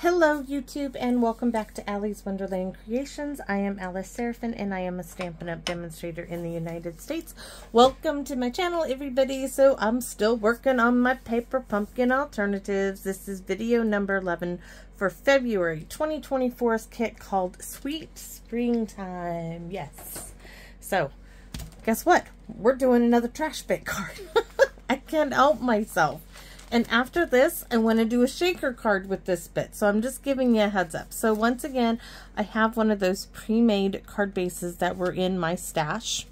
Hello YouTube and welcome back to Allie's Wonderland Creations. I am Alice Seraphin and I am a Stampin' Up! Demonstrator in the United States. Welcome to my channel everybody. So I'm still working on my paper pumpkin alternatives. This is video number 11 for February 2024's kit called Sweet Springtime. Yes. So guess what? We're doing another trash bit card. I can't help myself. And after this, I want to do a shaker card with this bit. So I'm just giving you a heads up. So once again, I have one of those pre-made card bases that were in my stash.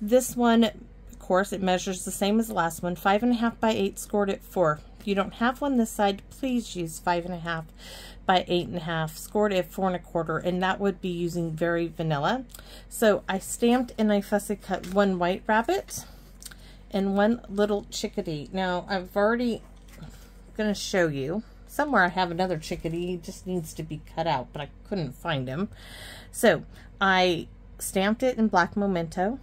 This one, of course, it measures the same as the last one. 5.5 by 8, scored at 4. If you don't have one this side, please use 5.5 by 8.5, scored at 4 1/4, and that would be using very vanilla. So I stamped and I fussy cut one white rabbit and one little chickadee. Now I've already going to show you somewhere. I have another chickadee. He just needs to be cut out, but I couldn't find him. So I stamped it in black memento.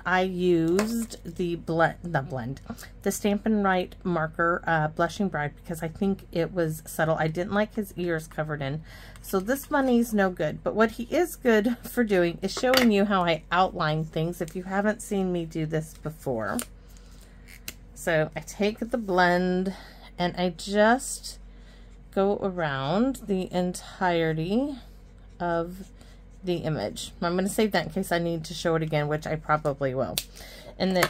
I used the the Stampin' marker, Blushing Bride, because I think it was subtle. I didn't like his ears covered in, so this bunny's no good. But what he is good for doing is showing you how I outline things if you haven't seen me do this before. So I take the blend and I just go around the entirety of the image. I'm going to save that in case I need to show it again, which I probably will. And then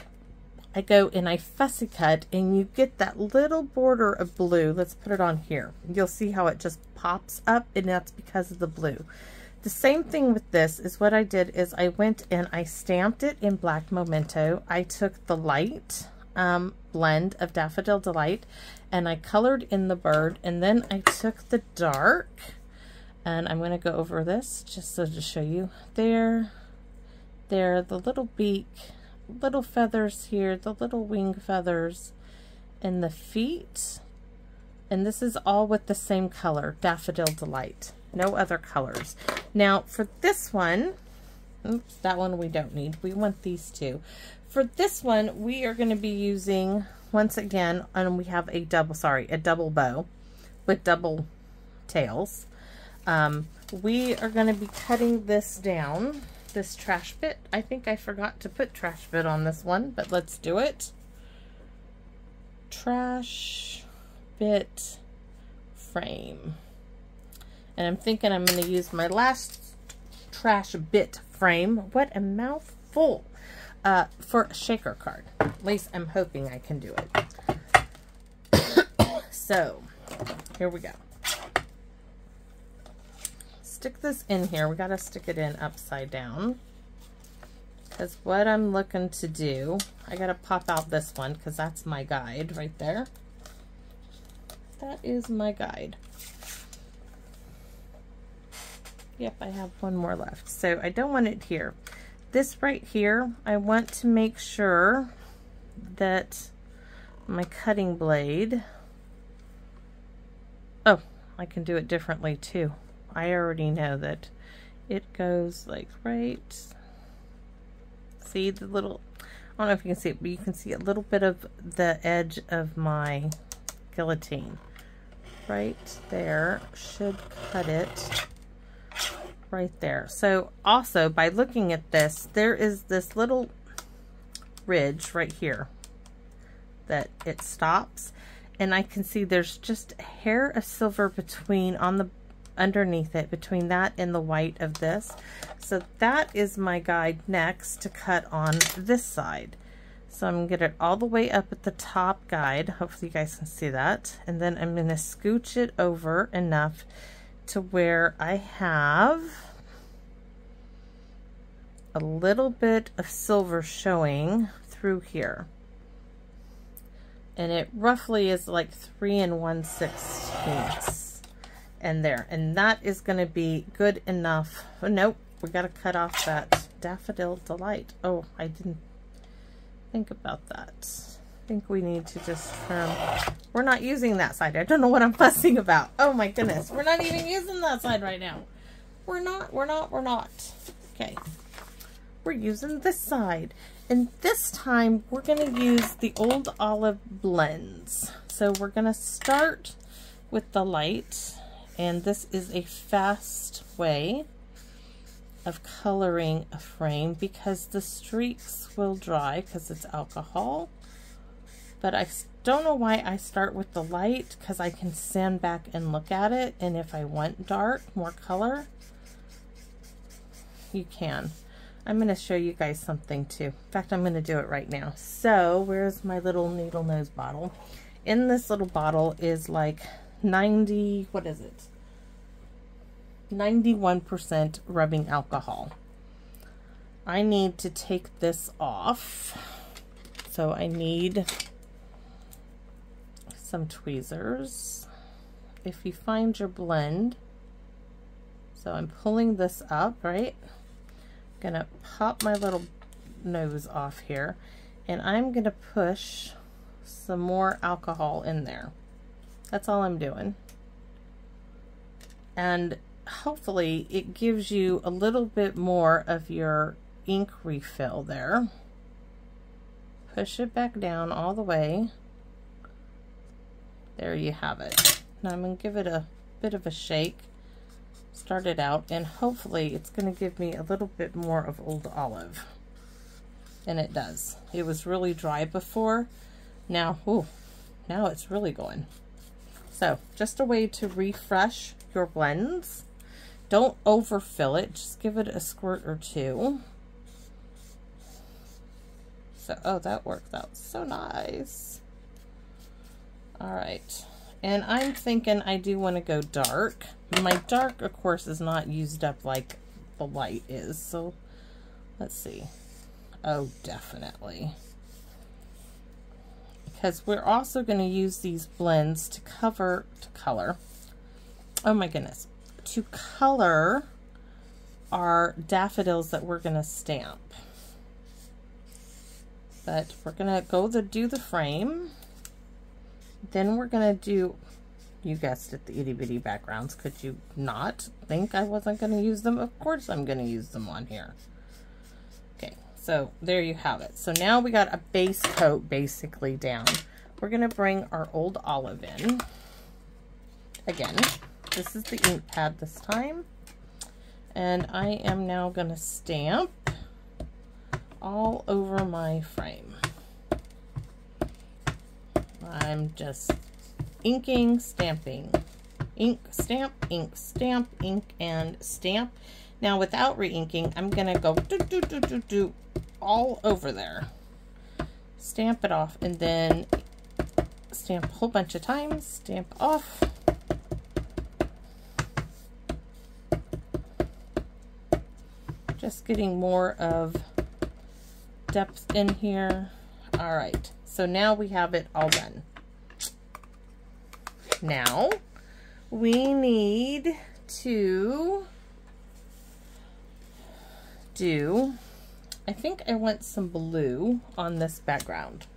I go and I fussy cut, and you get that little border of blue. Let's put it on here. You'll see how it just pops up, and that's because of the blue. The same thing with this is what I did is I went and I stamped it in black memento. I took the light blend of Daffodil Delight and I colored in the bird, and then I took the dark, and I'm going to go over this just so to show you there, the little beak, little feathers here, the little wing feathers, and the feet, and this is all with the same color, Daffodil Delight, no other colors. Now for this one, oops, that one we don't need, we want these two. For this one, we are going to be using, once again, and we have a double bow with double tails. We are going to be cutting this down, this trash bit. I think I forgot to put trash bit on this one, but let's do it. Trash bit frame. And I'm thinking I'm going to use my last trash bit frame. What a mouthful. For a shaker card. At least I'm hoping I can do it. So, here we go. Stick this in here. We gotta stick it in upside down. Because what I'm looking to do, I gotta pop out this one because that's my guide right there. That is my guide. Yep, I have one more left. So I don't want it here. This right here, I want to make sure that my cutting blade, oh, I can do it differently too. I already know that it goes like right, see the little, I don't know if you can see it, but you can see a little bit of the edge of my guillotine. Right there should cut it. Right there. So also by looking at this, there is this little ridge right here that it stops, and I can see there's just a hair of silver between on the underneath it, between that and the white of this. So that is my guide next to cut on this side. So I'm going to get it all the way up at the top guide. Hopefully you guys can see that. And then I'm going to scooch it over enough to where I have a little bit of silver showing through here, and it roughly is like 3 1/16 and there, and that is going to be good enough. Oh nope, we got to cut off that Daffodil Delight. Oh, I didn't think about that. I think we need to just trim. We're not using that side. I don't know what I'm fussing about. Oh my goodness. We're not even using that side right now. We're not. Okay. We're using this side. And this time we're going to use the Old Olive blends. So we're going to start with the light And this is a fast way of coloring a frame because the streaks will dry because it's alcohol. But I don't know why I start with the light, because I can stand back and look at it, and if I want dark, more color, you can. I'm going to show you guys something too. In fact, I'm going to do it right now. So where's my little needle nose bottle? In this little bottle is like 90, what is it? 91% rubbing alcohol. I need to take this off. So I need some tweezers. If you find your blend, so I'm pulling this up, right? Gonna pop my little nose off here, and I'm gonna push some more alcohol in there. That's all I'm doing. And hopefully it gives you a little bit more of your ink refill there. Push it back down all the way. There you have it. Now I'm going to give it a bit of a shake. Start it out, and hopefully it's going to give me a little bit more of Old Olive. And it does. It was really dry before. Now, ooh, now it's really going. So, just a way to refresh your blends. Don't overfill it. Just give it a squirt or two. So, oh, that worked out so nice. All right. And I'm thinking I do want to go dark. My dark, of course, is not used up like the light is. So, let's see. Oh, definitely. Because we're also going to use these blends to color. Oh my goodness. To color our daffodils that we're going to stamp. But we're going to do the frame. Then we're going to do, you guessed it, the itty bitty backgrounds. Could you not think I wasn't going to use them? Of course I'm going to use them on here. Okay, so there you have it. So now we got a base coat basically down. We're going to bring our Old Olive in. Again, this is the ink pad this time. And I am now going to stamp all over my frame. I'm just inking, stamping, ink, stamp, ink, and stamp. Now without re-inking, I'm gonna go do all over there. Stamp it off, and then stamp a whole bunch of times, stamp off. Just getting more of depth in here. All right. So now we have it all done. Now we need to do, I think I want some blue on this background.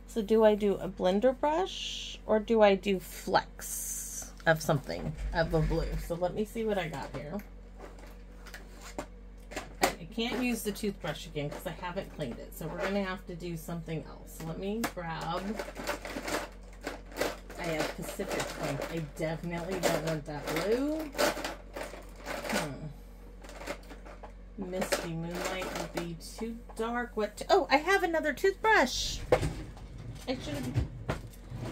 So do I do a blender brush or do I do flecks of something of a blue? So let me see what I got here. I can't use the toothbrush again because I haven't cleaned it. So we're going to have to do something else. So let me grab, I have Pacific Point. I definitely don't want that blue. Misty Moonlight would be too dark. Oh, I have another toothbrush. I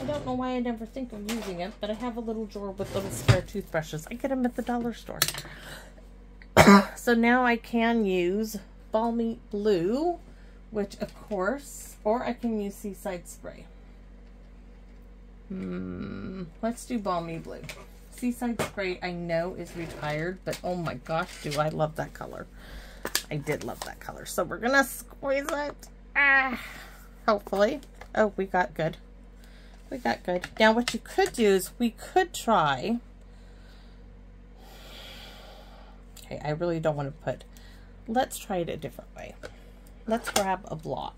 don't know why I never think of using it, but I have a little drawer with little spare toothbrushes. I get them at the dollar store. So now I can use Balmy Blue, which of course, or I can use Seaside Spray. Let's do Balmy Blue. Seaside Spray I know is retired, but oh my gosh, do I love that color. I did love that color. So we're gonna squeeze it. Hopefully. Oh, we got good. We got good. Now what you could do is we could try, I really don't want to put, let's try it a different way. Let's grab a block.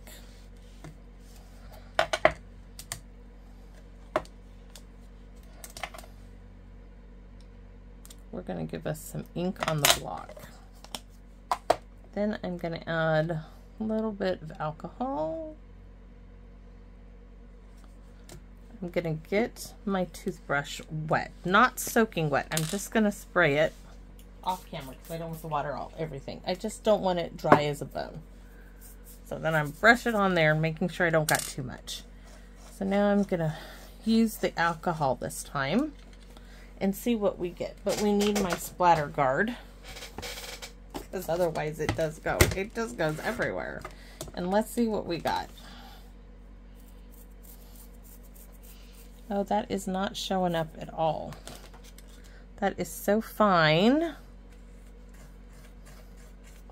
We're going to give us some ink on the block. Then I'm going to add a little bit of alcohol. I'm gonna get my toothbrush wet, not soaking wet. I'm just gonna spray it off camera because I don't want the water all everything. I just don't want it dry as a bone. So then I'm brushing it on there, making sure I don't got too much. So now I'm gonna use the alcohol this time and see what we get. But we need my splatter guard because otherwise it does go. It just goes everywhere. And let's see what we got. Oh, that is not showing up at all. That is so fine.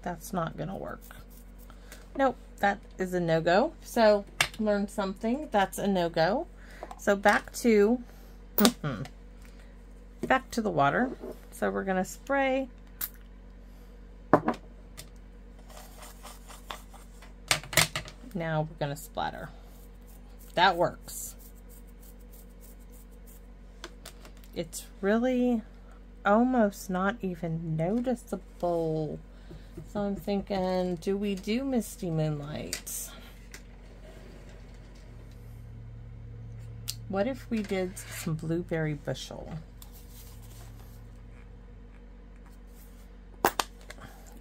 That's not gonna work. Nope, that is a no-go. So, learn something. That's a no-go. So back to back to the water. So we're gonna spray. Now we're gonna splatter. That works. It's really almost not even noticeable. So I'm thinking, do we do Misty Moonlight? What if we did some Blueberry Bushel?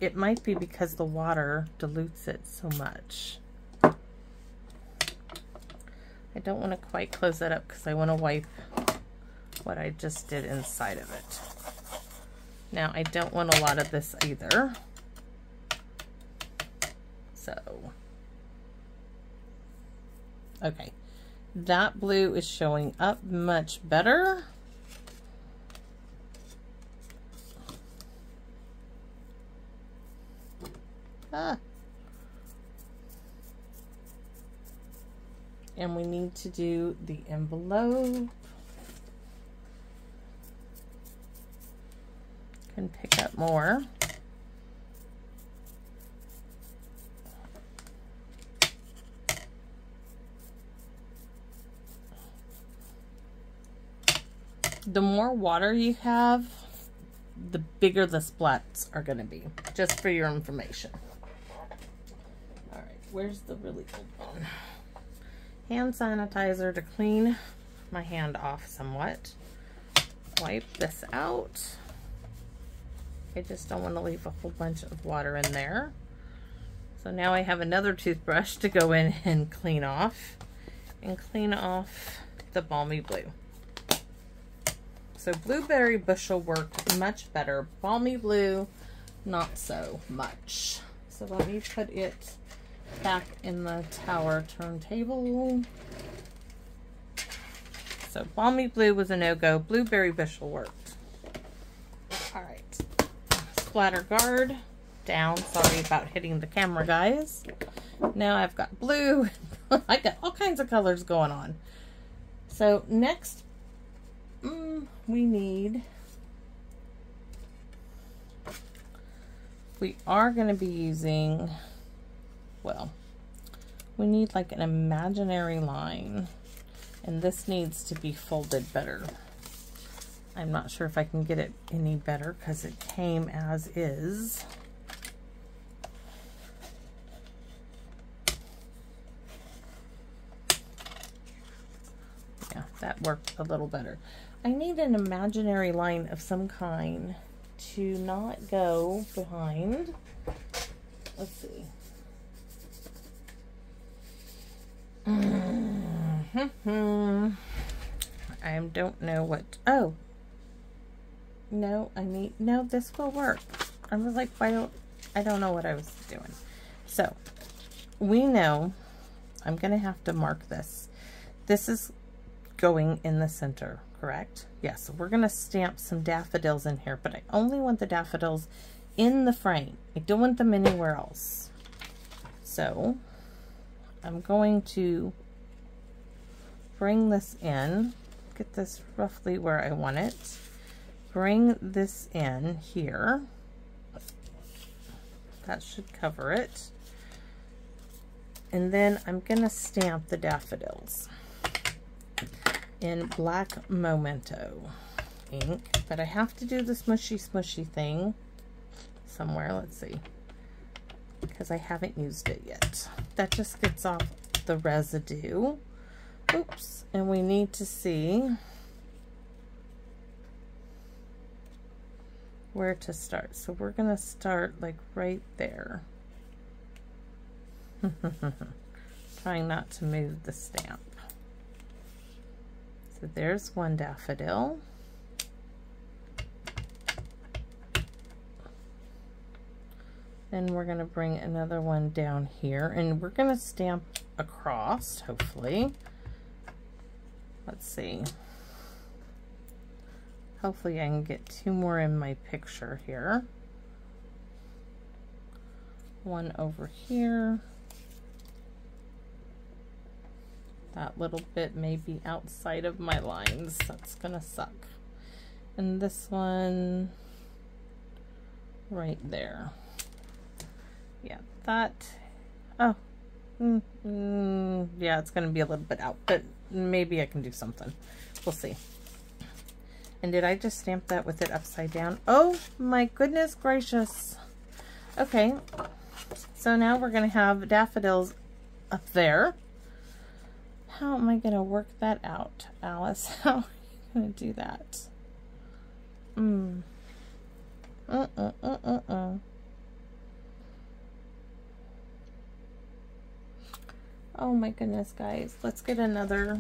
It might be because the water dilutes it so much. I don't want to quite close that up because I want to wipe what I just did inside of it. Now, I don't want a lot of this either. So, okay. That blue is showing up much better. And we need to do the envelope. Can pick up more. The more water you have, the bigger the splats are going to be, just for your information. All right, where's the really old one? Hand sanitizer to clean my hand off somewhat. Wipe this out. I just don't want to leave a whole bunch of water in there. So now I have another toothbrush to go in and clean off. And clean off the Balmy Blue. So Blueberry Bushel worked much better. Balmy Blue, not so much. So let me put it back in the tower turntable. So Balmy Blue was a no-go. Blueberry Bushel worked. All right. Splatter guard down. Sorry about hitting the camera, guys. Now I've got blue. I got all kinds of colors going on. So next, we are going to be using, well, we need like an imaginary line, and this needs to be folded better. I'm not sure if I can get it any better because it came as is. Yeah, that worked a little better. I need an imaginary line of some kind to not go behind. Let's see. I don't know what. Oh. No, no, this will work. I was like, I don't know what I was doing. So, we know I'm going to have to mark this. This is going in the center, correct? Yes, so we're going to stamp some daffodils in here, but I only want the daffodils in the frame. I don't want them anywhere else. So, I'm going to bring this in, get this roughly where I want it. Bring this in here. That should cover it. And then I'm going to stamp the daffodils in black Memento ink. But I have to do the smushy thing somewhere. Let's see. Because I haven't used it yet. That just gets off the residue Oops, and we need to see where to start. So we're gonna start like right there. Trying not to move the stamp. So there's one daffodil. Then we're gonna bring another one down here, and we're gonna stamp across, hopefully. Let's see. Hopefully I can get two more in my picture here. One over here. That little bit may be outside of my lines. That's gonna suck. And this one right there. Yeah, that. Oh. Yeah, it's gonna be a little bit out, but maybe I can do something. We'll see. And did I just stamp that with it upside down? Oh my goodness gracious. Okay, so now we're gonna have daffodils up there. How am I gonna work that out, Alice? How are you gonna do that? Oh my goodness, guys. Let's get another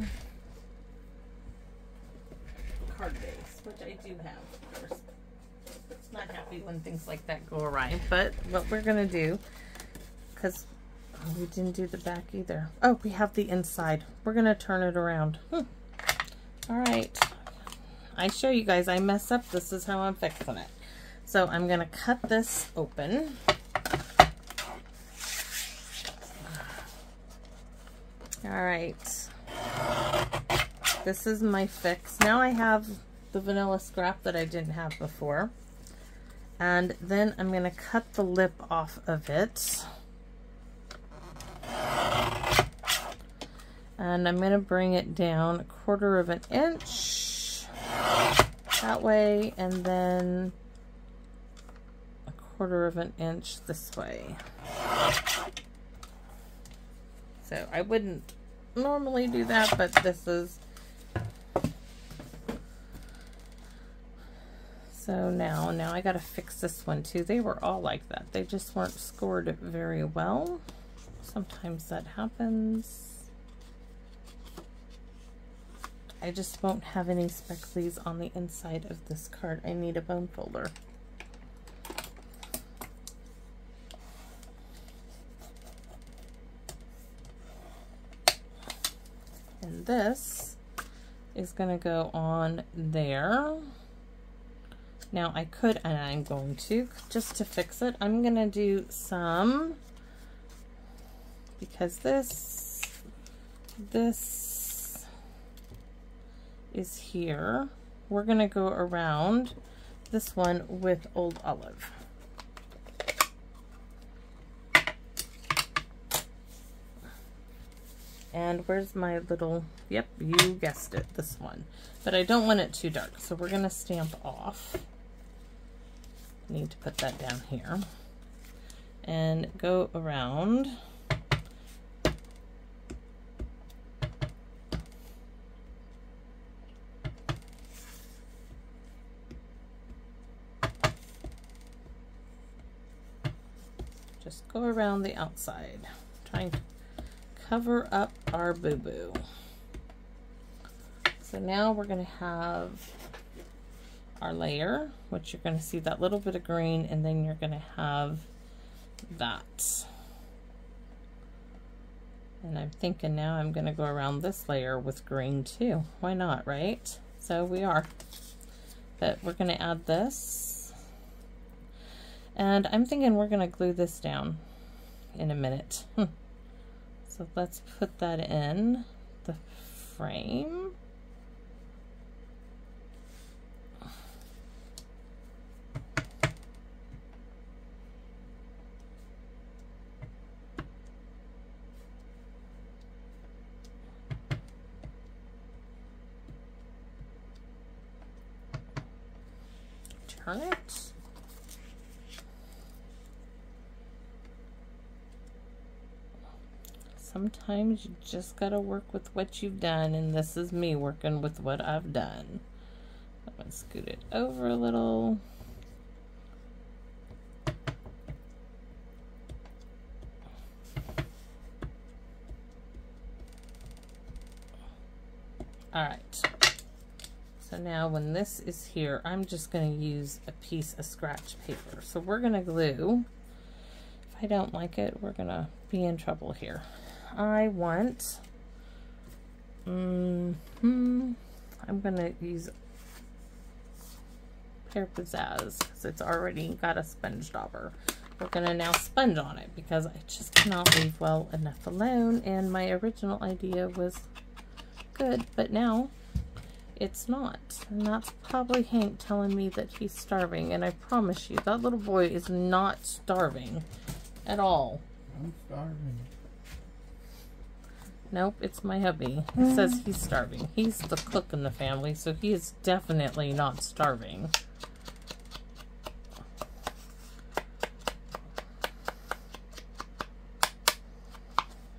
card base, which I do have, of course. Not happy when things like that go awry, but what we're gonna do, because we didn't do the back either. Oh, we have the inside. We're gonna turn it around. All right. I show you guys, I mess up. This is how I'm fixing it. So I'm gonna cut this open. All right. This is my fix. Now I have the vanilla scrap that I didn't have before. And then I'm going to cut the lip off of it. And I'm going to bring it down 1/4 of an inch that way, and then 1/4 of an inch this way. So I wouldn't normally do that, but this is. So now I got to fix this one too. They were all like that. They just weren't scored very well. Sometimes that happens. I just won't have any specklies on the inside of this card. I need a bone folder. And this is going to go on there. Now I could, and I'm going to, just to fix it, I'm going to do some, because this is here. We're going to go around this one with Old Olive. And where's my little, yep, you guessed it, this one. But I don't want it too dark, so we're going to stamp off. Need to put that down here. And go around. Just go around the outside, trying to cover up our boo-boo. So now we're going to have our layer, which you're going to see that little bit of green, and then you're going to have that. And I'm thinking now I'm going to go around this layer with green too. Why not, right? So we are. But we're going to add this. And I'm thinking we're going to glue this down in a minute. So let's put that in the frame. Turn it. Sometimes you just gotta work with what you've done, and this is me working with what I've done. I'm gonna scoot it over a little. All right. So now when this is here, I'm just going to use a piece of scratch paper. So we're going to glue. If I don't like it, we're going to be in trouble here. I want, I'm going to use Pear Pizzazz because it's already got a sponge dauber. We're going to now sponge on it because I just cannot leave well enough alone. And my original idea was good, but now it's not. And that's probably Hank telling me that he's starving. And I promise you, that little boy is not starving at all. I'm starving. Nope, it's my hubby. He says he's starving. He's the cook in the family, so he is definitely not starving.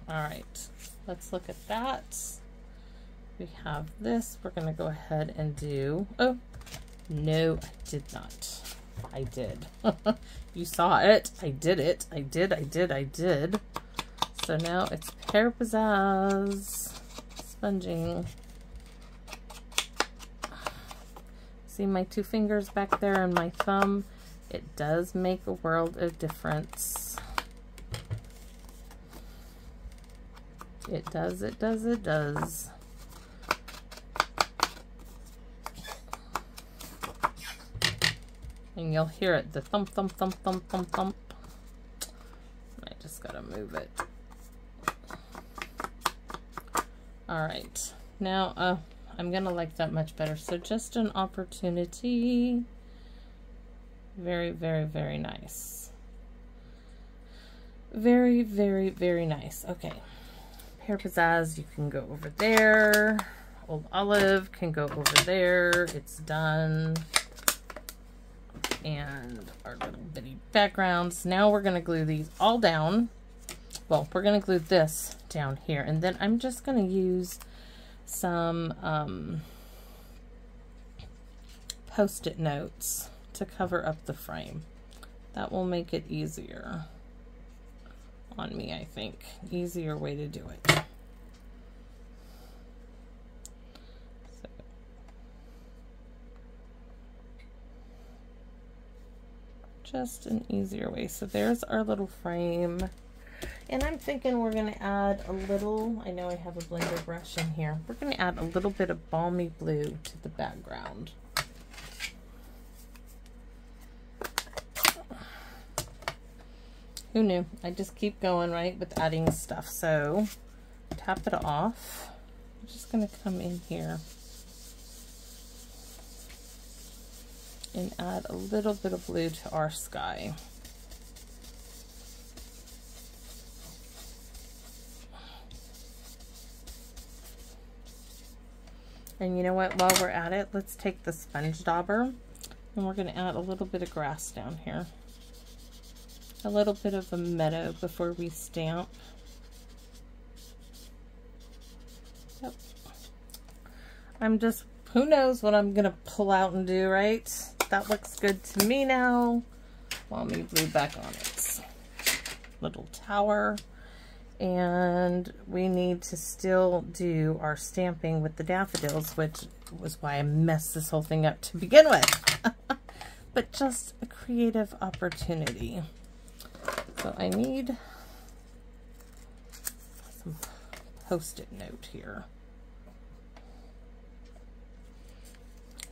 Alright, let's look at that. We have this. We're going to go ahead and do... Oh, no, I did not. I did. You saw it. I did it. I did. So now it's Pear Pizzazz sponging. See my two fingers back there and my thumb? It does make a world of difference. It does, it does, it does. And you'll hear it, the thump, thump, thump, thump, thump, thump. I just gotta move it. Alright, now I'm gonna like that much better. So just an opportunity. Very, very, very nice. Very, very, very nice. Okay. Pear Pizzazz, you can go over there. Old Olive can go over there. It's done. And our little bitty backgrounds. Now we're going to glue these all down. Well, we're going to glue this down here. And then I'm just going to use some Post-it notes to cover up the frame. That will make it easier on me, I think. Easier way to do it. So. Just an easier way. So there's our little frame. And I'm thinking we're going to add a little, I know I have a blender brush in here. We're going to add a little bit of balmy blue to the background. Who knew? I just keep going, right, with adding stuff. So, tap it off. I'm just going to come in here and add a little bit of blue to our sky. And you know what? While we're at it, let's take the sponge dauber and we're going to add a little bit of grass down here. A little bit of a meadow before we stamp. Yep. I'm just, who knows what I'm going to pull out and do, right? That looks good to me now. Let me glue back on its little tower. And we need to still do our stamping with the daffodils, which was why I messed this whole thing up to begin with. But just a creative opportunity. So I need some Post-it note here.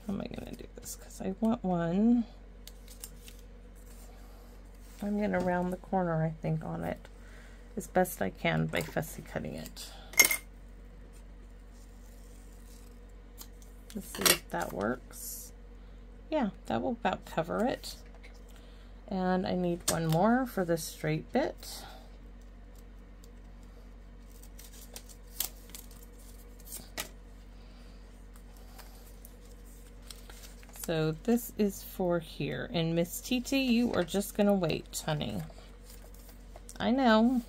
How am I going to do this? Because I want one. I'm going to round the corner, I think, on it as best I can by fussy cutting it. Let's see if that works. Yeah, that will about cover it. And I need one more for the straight bit. So this is for here. And Miss Titi, you are just going to wait, honey. I know.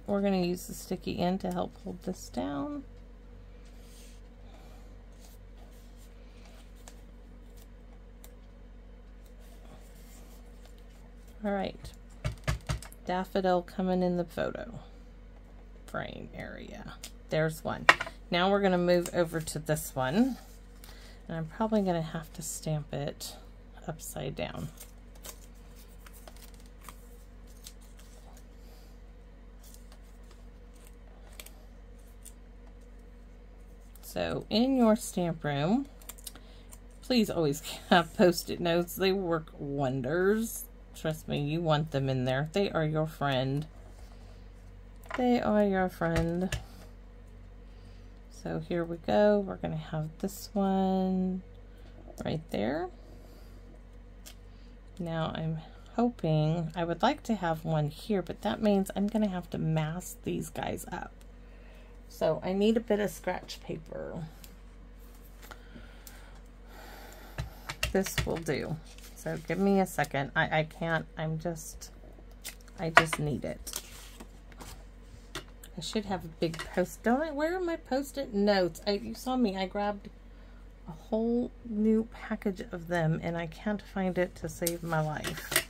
we're going to use the sticky end to help hold this down. All right, daffodil coming in the photo frame area. There's one. Now we're going to move over to this one, and I'm probably going to have to stamp it upside down. So in your stamp room, please always have Post-it notes. They work wonders. Trust me, you want them in there. They are your friend. They are your friend. So here we go. We're going to have this one right there. Now I'm hoping, I would like to have one here, but that means I'm going to have to mask these guys up. So I need a bit of scratch paper. This will do. So give me a second. I can't, I just need it. I should have a big where are my Post-it notes? You saw me, I grabbed a whole new package of them and I can't find it to save my life.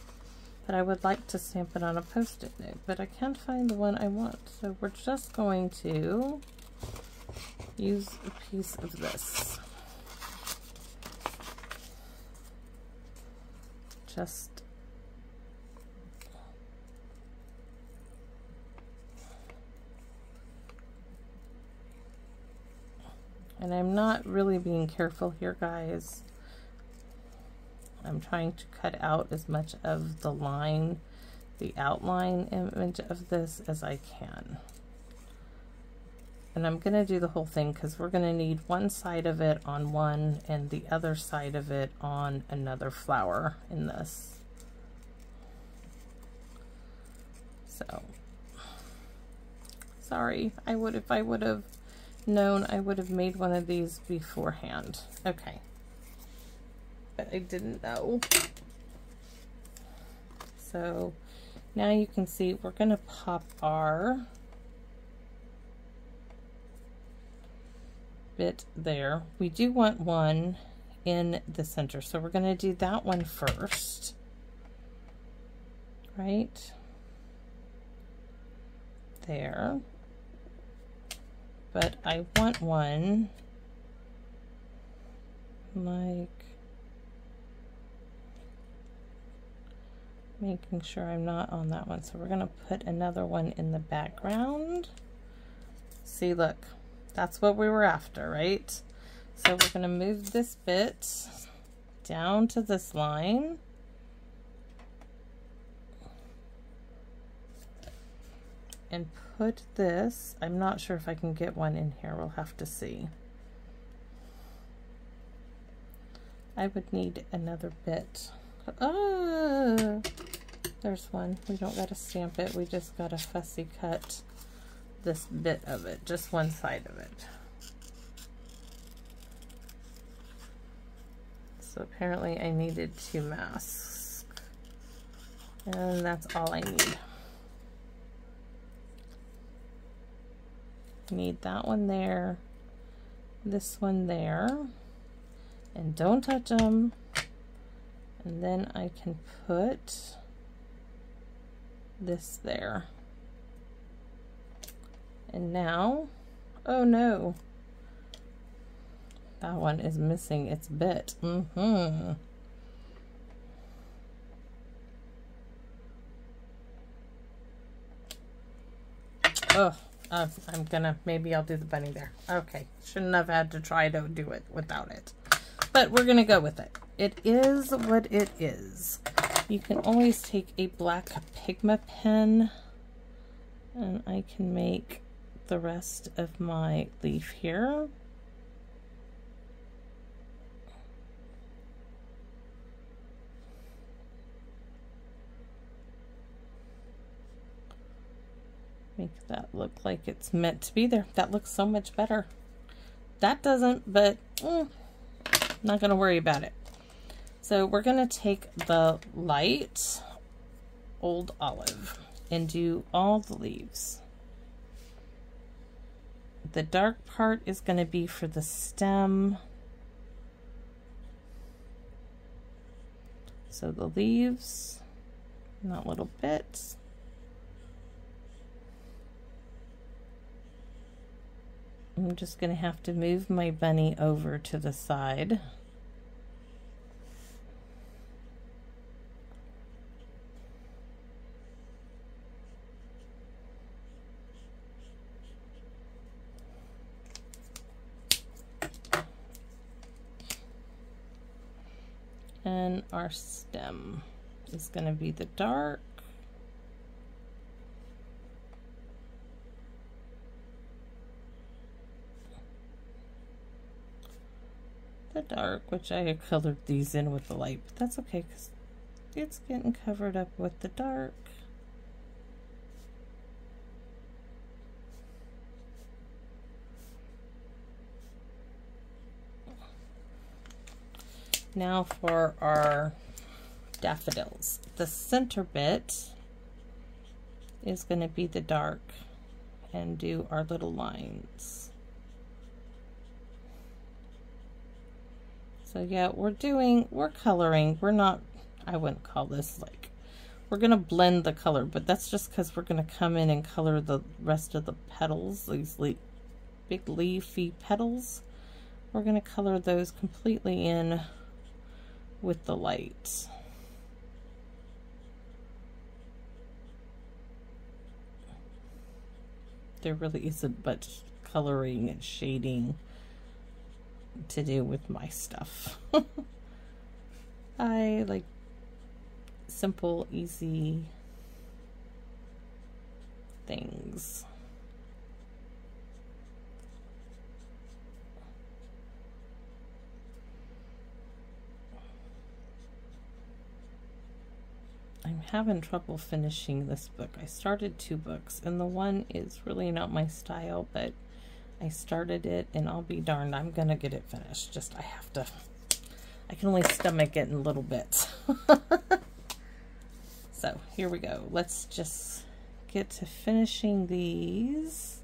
But I would like to stamp it on a Post-it note, but I can't find the one I want. So we're just going to use a piece of this. And I'm not really being careful here, guys. I'm trying to cut out as much of the line, the outline image of this as I can. And I'm going to do the whole thing because we're going to need one side of it on one and the other side of it on another flower in this. So, sorry, if I would have known, I would have made one of these beforehand. Okay. But I didn't know. So, now you can see we're going to pop our bit there. We do want one in the center, so we're going to do that one first, right there. But I want one like, making sure I'm not on that one, so we're going to put another one in the background. See, look, that's what we were after, right? So we're going to move this bit down to this line. And put this, I'm not sure if I can get one in here, we'll have to see. I would need another bit. Oh, there's one. We don't got to stamp it, we just got to fussy cut this bit of it, just one side of it. So apparently I needed 2 masks, and that's all I need. Need that one there, this one there, and don't touch them. And then I can put this there. And now, oh no, that one is missing its bit. Oh, I'm gonna, maybe I'll do the bunny there. Okay, shouldn't have had to try to do it without it. But we're gonna go with it. It is what it is. You can always take a black Pigma pen, and I can make the rest of my leaf here. Make that look like it's meant to be there. That looks so much better. That doesn't, but not going to worry about it. So we're going to take the light Old Olive and do all the leaves. the dark part is going to be for the stem. So the leaves, not little bits. I'm just going to have to move my bunny over to the side. And our stem is going to be the dark. Which I have colored these in with the light, but that's okay because it's getting covered up with the dark. Now for our daffodils. The center bit is going to be the dark and do our little lines. So yeah, we're coloring. We're not, I wouldn't call this like, we're going to blend the color, but that's just because we're going to come in and color the rest of the petals, these big leafy petals. We're going to color those completely in with the light. There really isn't much coloring and shading to do with my stuff. I like simple, easy things. I'm having trouble finishing this book. I started 2 books and the one is really not my style, but I started it and I'll be darned, I'm gonna get it finished. Just I can only stomach it in little bits. So here we go. Let's just get to finishing these.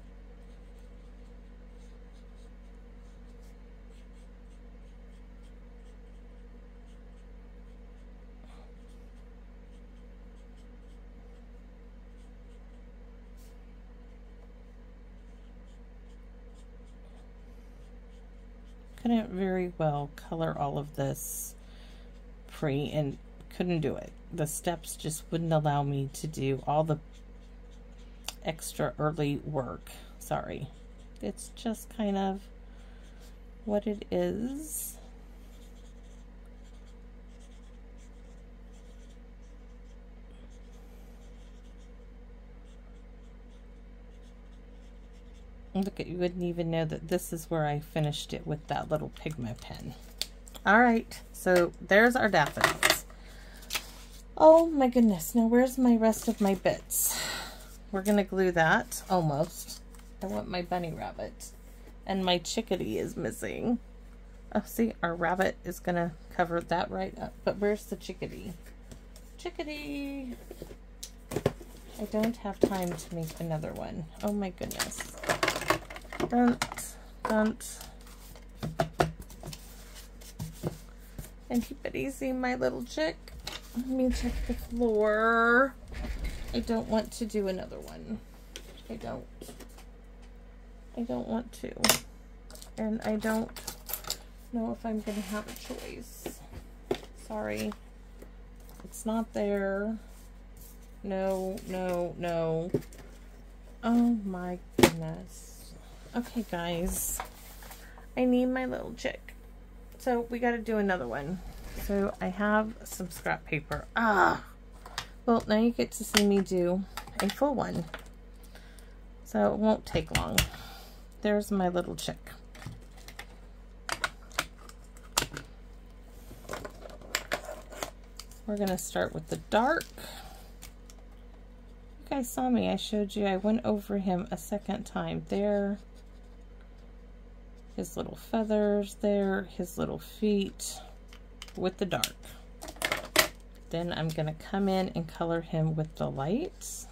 Couldn't very well color all of this and couldn't do it. The steps just wouldn't allow me to do all the extra early work. Sorry. It's just kind of what it is. Look, you wouldn't even know that this is where I finished it with that little Pigma pen. All right, so there's our daffodils. Oh my goodness, now where's my rest of my bits? We're gonna glue that, almost. I want my bunny rabbit. And my chickadee is missing. Oh, see, our rabbit is gonna cover that right up. But where's the chickadee? Chickadee! I don't have time to make another one. Oh my goodness. Don't. And keep it easy, my little chick. Let me check the floor. I don't want to do another one. I don't want to. And I don't know if I'm going to have a choice. Sorry. It's not there. No, no, no. Oh my goodness. Okay, guys. I need my little chick. So we got to do another one. So I have some scrap paper. Well, now you get to see me do a full one. So it won't take long. There's my little chick. We're going to start with the dark. You guys saw me. I showed you. I went over him a second time. There. His little feathers there. His little feet with the dark. Then I'm going to come in and color him with the lights.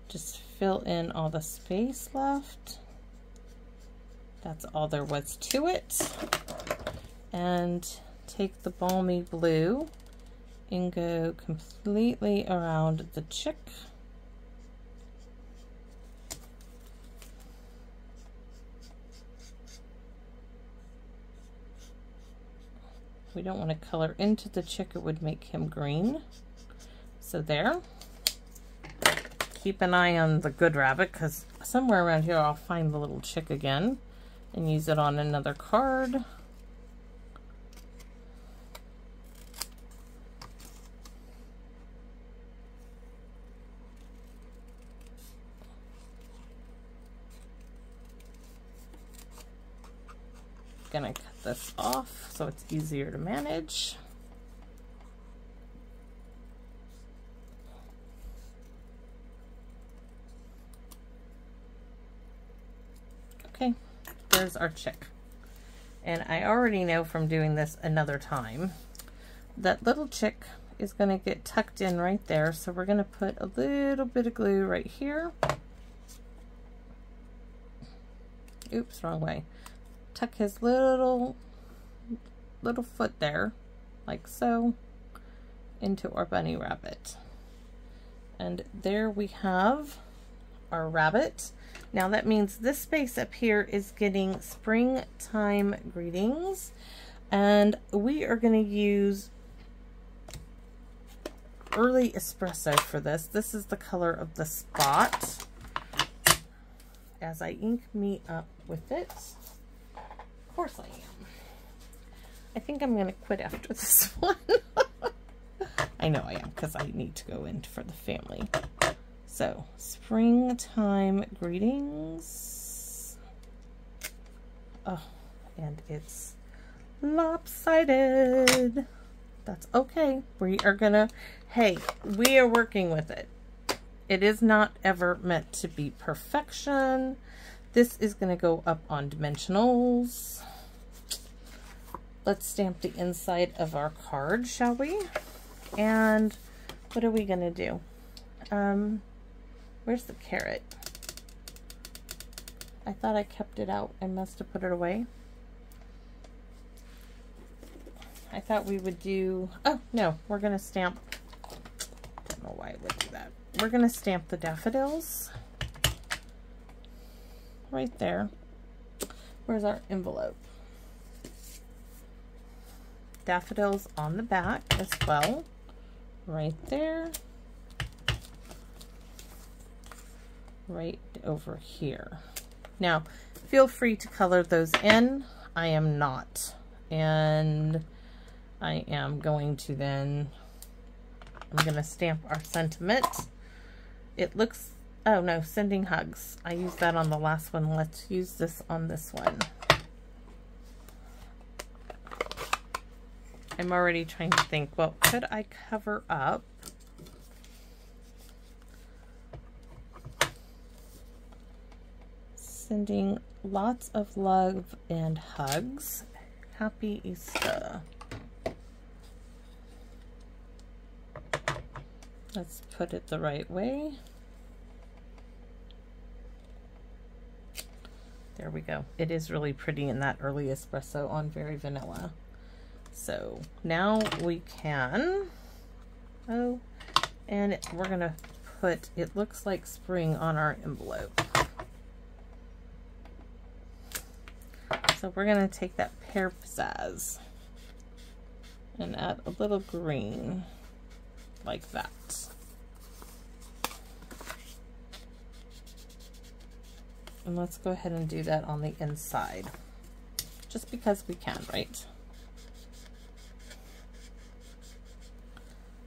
Just fill in all the space left. That's all there was to it. And take the balmy blue and go completely around the chick. We don't want to color into the chick, it would make him green. So there. Keep an eye on the good rabbit, because somewhere around here I'll find the little chick again and use it on another card. Gonna cut this off so it's easier to manage. Okay, there's our chick. And I already know from doing this another time that little chick is going to get tucked in right there. So we're going to put a little bit of glue right here. Oops, wrong way. Tuck his little foot there, like so, into our bunny rabbit. And there we have our rabbit. Now that means this space up here is getting springtime greetings, and we are going to use early espresso for this. This is the color of the spot. As I ink me up with it, of course I am. I think I'm going to quit after this one. I know I am, because I need to go in for the family. So, springtime greetings. Oh, and it's lopsided. That's okay. We are gonna, hey, we are working with it. It is not ever meant to be perfection. This is gonna go up on dimensionals. Let's stamp the inside of our card, shall we? And what are we gonna do? Where's the carrot? I thought I kept it out. I must have put it away. I thought we would do, oh no, we're gonna stamp, don't know why I would do that. We're gonna stamp the daffodils right there. Where's our envelope? Daffodils on the back as well, right there. Right over here. Now, feel free to color those in. I am not. And I am going to then, I'm going to stamp our sentiment. It looks, oh no, sending hugs. I used that on the last one. Let's use this on this one. I'm already trying to think, well, could I cover up? Sending lots of love and hugs. Happy Easter. Let's put it the right way. There we go. It is really pretty in that early espresso on Very Vanilla. So now we can, oh, and we're gonna put, it looks like spring on our envelope. So we're going to take that pear pizzazz and add a little green like that. And let's go ahead and do that on the inside, just because we can, right?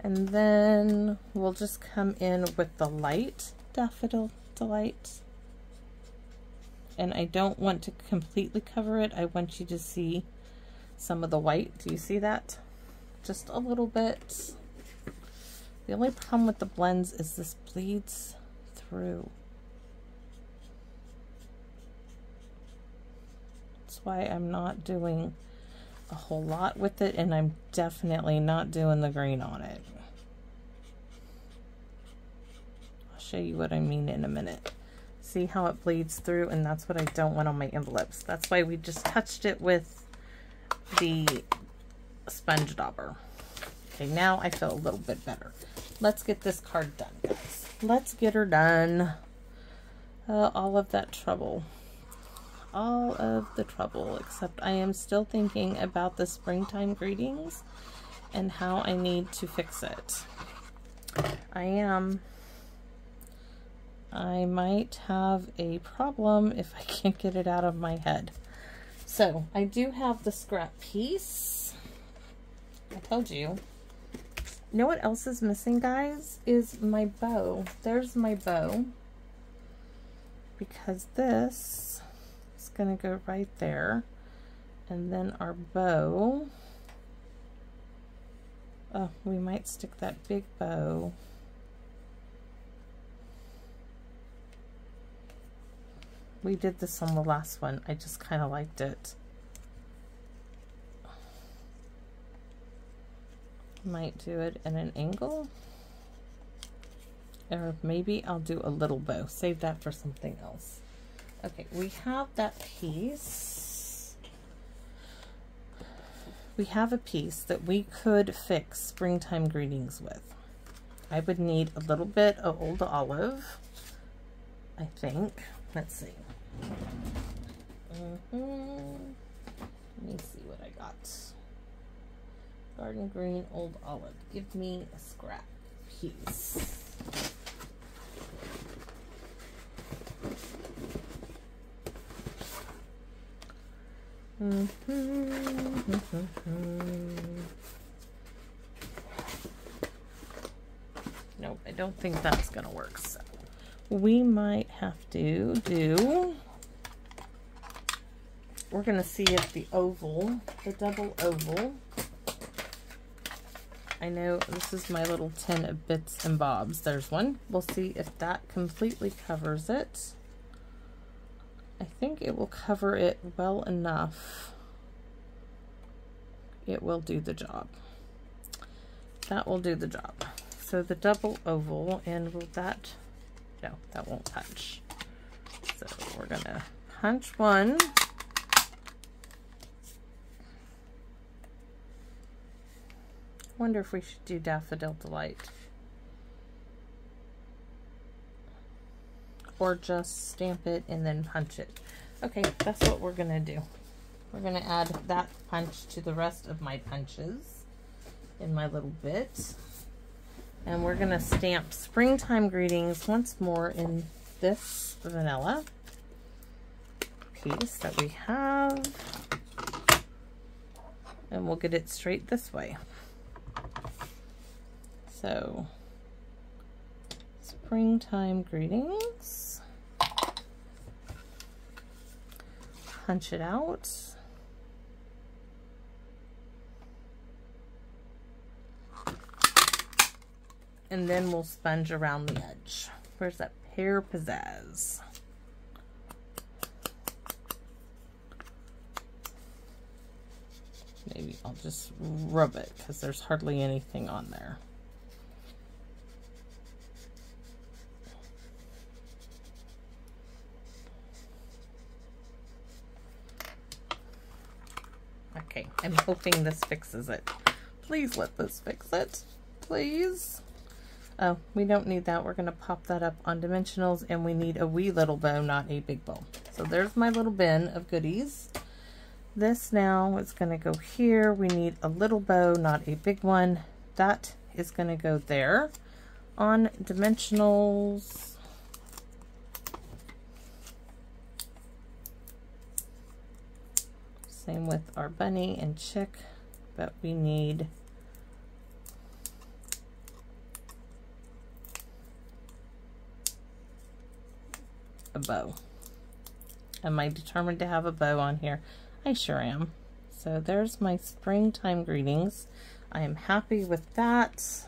And then we'll just come in with the light Daffodil Delight. And I don't want to completely cover it. I want you to see some of the white. Do you see that? Just a little bit. The only problem with the blends is this bleeds through. That's why I'm not doing a whole lot with it, and I'm definitely not doing the green on it. I'll show you what I mean in a minute. See how it bleeds through? And that's what I don't want on my envelopes. That's why we just touched it with the sponge dauber. Okay, now I feel a little bit better. Let's get this card done, guys. Let's get her done. All of that trouble. All of the trouble, except I am still thinking about the springtime greetings and how I need to fix it. I might have a problem if I can't get it out of my head. So I do have the scrap piece. I told you. You know what else is missing, guys? Is my bow. There's my bow. Because this is going to go right there. And then our bow. Oh, we might stick that big bow. We did this on the last one. I just kind of liked it. Might do it at an angle. Or maybe I'll do a little bow. Save that for something else. Okay, we have that piece. We have a piece that we could fix springtime greetings with. I would need a little bit of old olive, I think. Let's see. Let me see what I got. Garden green, old olive. Give me a scrap piece. Nope, I don't think that's gonna work. So we might have to do, we're gonna see if the oval, the double oval, I know this is my little tin of bits and bobs. There's one. We'll see if that completely covers it. I think it will cover it well enough. It will do the job. That will do the job. So the double oval, and will that, no, that won't punch. So we're gonna punch one. Wonder if we should do Daffodil Delight. Or just stamp it and then punch it. Okay, that's what we're gonna do. We're gonna add that punch to the rest of my punches in my little bit. And we're gonna stamp Springtime Greetings once more in this vanilla piece that we have. And we'll get it straight this way. So, Springtime Greetings. Punch it out. And then we'll sponge around the edge. Where's that Pear Pizzazz? Maybe I'll just rub it because there's hardly anything on there. Okay, I'm hoping this fixes it. Please let this fix it. Please. Oh, we don't need that. We're going to pop that up on dimensionals, and we need a wee little bow, not a big bow. So there's my little bin of goodies. This now is going to go here. We need a little bow, not a big one. That is going to go there on dimensionals. Same with our bunny and chick, but we need a bow. Am I determined to have a bow on here? I sure am. So there's my Springtime Greetings. I am happy with that.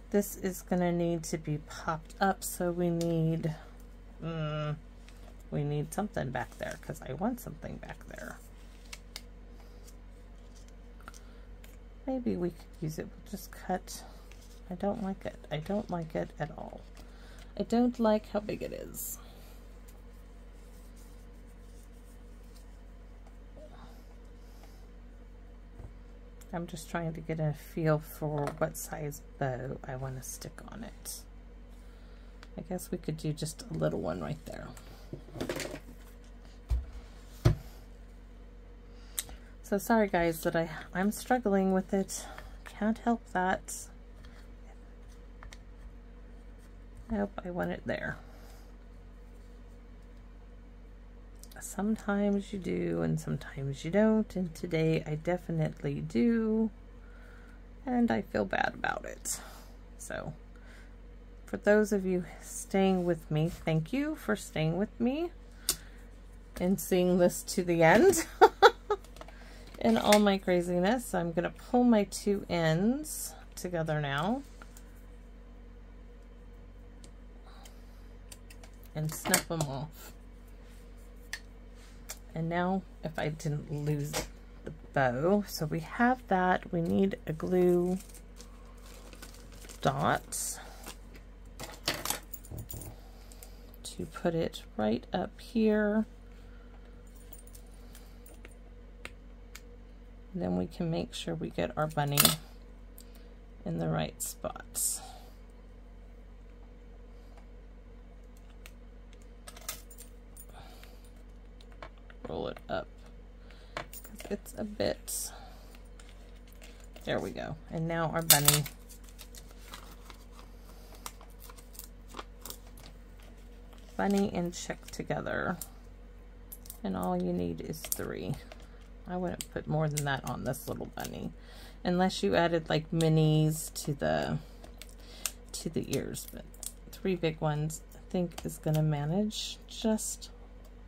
This is going to need to be popped up, so we need something back there because I want something back there. Maybe we could use it. We'll just cut. I don't like it. I don't like it at all. I don't like how big it is. I'm just trying to get a feel for what size bow I want to stick on it. I guess we could do just a little one right there. So sorry guys that I'm struggling with it. Can't help that. Nope, I want it there. Sometimes you do and sometimes you don't, and today I definitely do, and I feel bad about it. So for those of you staying with me, thank you for staying with me and seeing this to the end. In all my craziness, I'm going to pull my two ends together now and snip them off. And now, if I didn't lose the bow, so we have that. We need a glue dot to put it right up here. And then we can make sure we get our bunny in the right spots. Roll it up because it's a bit, there we go. And now our bunny and chick together, and all you need is 3. I wouldn't put more than that on this little bunny unless you added like minis to the ears, but 3 big ones I think is gonna manage just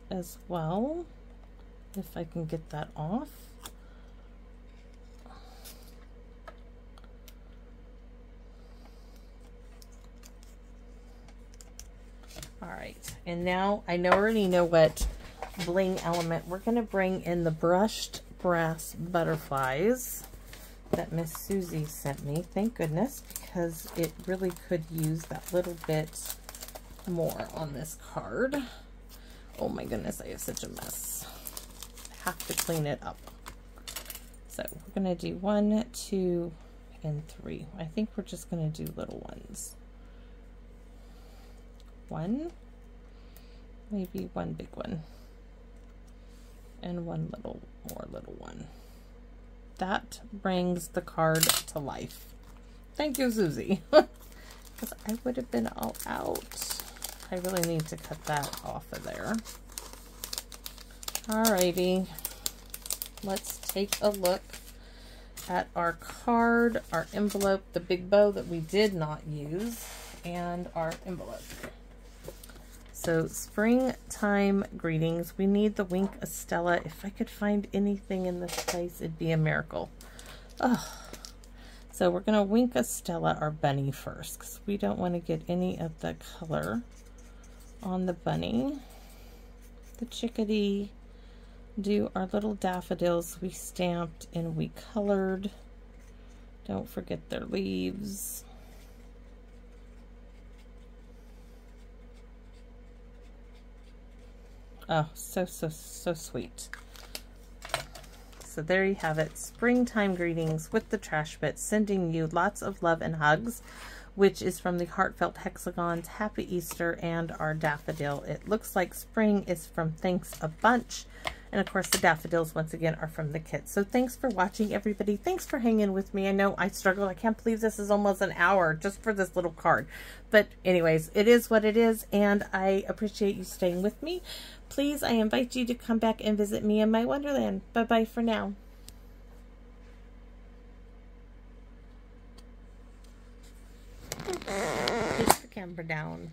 as well. If I can get that off. All right, and now I already know what bling element we're going to bring in. The brushed brass butterflies that Miss Susie sent me. Thank goodness, because it really could use that little bit more on this card. Oh my goodness, I have such a mess. Have to clean it up. So we're going to do 1, 2, and 3. I think we're just going to do little ones. 1, maybe 1 big one, and 1 little one. That brings the card to life. Thank you, Susie. Because I would have been all out. I really need to cut that off of there. Alrighty, let's take a look at our card, our envelope, the big bow that we did not use, and our envelope. So, springtime greetings. We need the Wink a Stella. If I could find anything in this place, it'd be a miracle. Oh. So we're going to Wink a Stella our bunny first, because we don't want to get any of the color on the bunny. The chickadee. Do our little daffodils we stamped and we colored. Don't forget their leaves. Oh, so sweet. So there you have it. Springtime greetings with the trash bit, sending you lots of love and hugs, which is from the Heartfelt Hexagons, Happy Easter, and our daffodil. It looks like spring is from Thanks a Bunch. And of course the daffodils once again are from the kit. So thanks for watching, everybody. Thanks for hanging with me. I know I struggled. I can't believe this is almost an hour just for this little card. But anyways, it is what it is, and I appreciate you staying with me. Please, I invite you to come back and visit me in my wonderland. Bye-bye for now. Push the camera down.